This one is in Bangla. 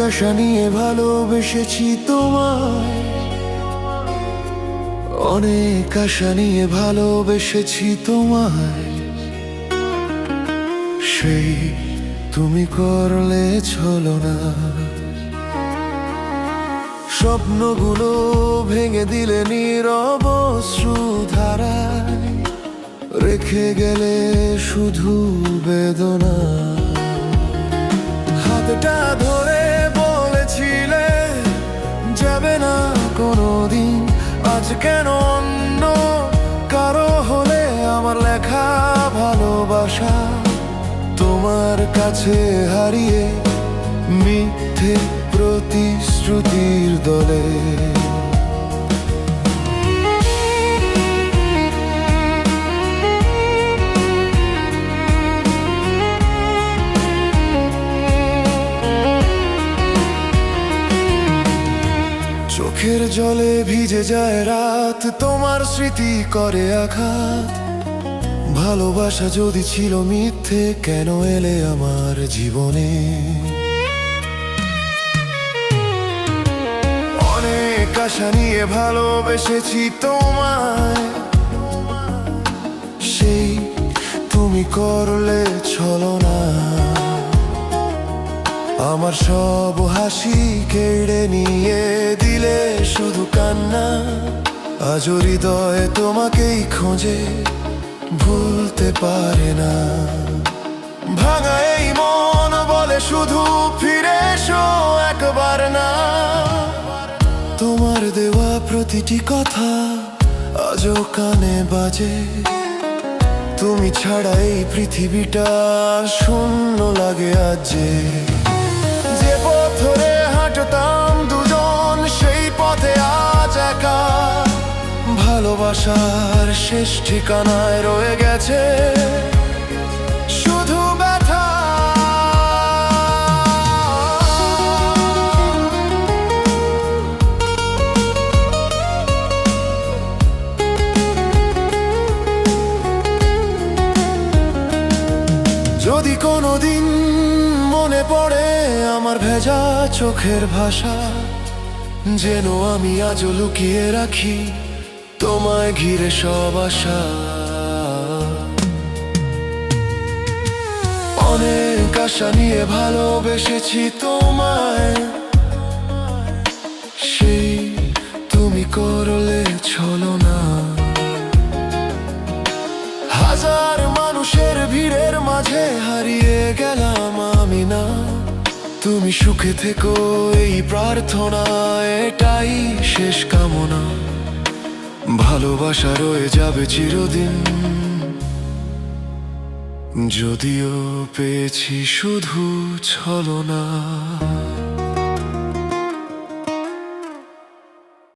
আশা নিয়ে ভালোবেসেছি তোমায়, অনেক আশা নিয়ে ভালোবেসেছি তোমায়। সেই তুমি করলে ছলনা, স্বপ্নগুলো ভেঙে দিলে নীরব অশ্রুধারায়, রেখে গেলে শুধু বেদনা। হাতটা ধরে বলেছিলে যাবে না কোনোদিন, আজ কেন অন্য কারো হলে আমার লেখা ভালোবাসা তোমার কাছে হারিয়ে মিথ্যে প্রতিশ্রুতির দলে। চোখের জলে ভিজে যায় রাত, তোমার স্মৃতি করে আঘাত। ভালোবাসা যদি ছিল মিথ্যে, কেন এলে আমার জীবনে? অনেক আশা নিয়ে ভালোবেসেছি তোমায়, সেই তুমি করলে ছলনা। আমার সব হাসি কেড়ে নিয়ে দিলে শুধু কান্না। আজ হৃদয়ে তোমাকেই খোঁজে, ভুলতে পারে না। ভাঙা এই মন বলে শুধু ফিরে এসো একবার না। তোমার দেওয়া প্রতিটি কথা আজও কানে বাজে। তুমি ছাড়া এই পৃথিবীটা শূন্য লাগে আজ। যে পথ ধরে হাঁটতাম দুজন, সেই পথে আজ একা। ভালোবাসার শেষ ঠিকানায় রয়ে গেছে শুধু ব্যথা। যদি কোনোদিন মনে পড়ে আমার ভেজা চোখের ভাষা, যেন আমি আজও লুকিয়ে রাখি তোমায় ঘিরে সব আশা। অনেক আশা নিয়ে ভালোবেসেছি তোমায়, সেই তুমি করলে ছলনা। হাজার মানুষের ভিড়ের মাঝে হারিয়ে গেলাম আমি না। তুমি সুখে থেকো এই প্রার্থনা, এটাই শেষ কামনা। ভালোবাসা রয়ে যাবে চিরদিন, যদিও পেয়েছি শুধু ছলনা।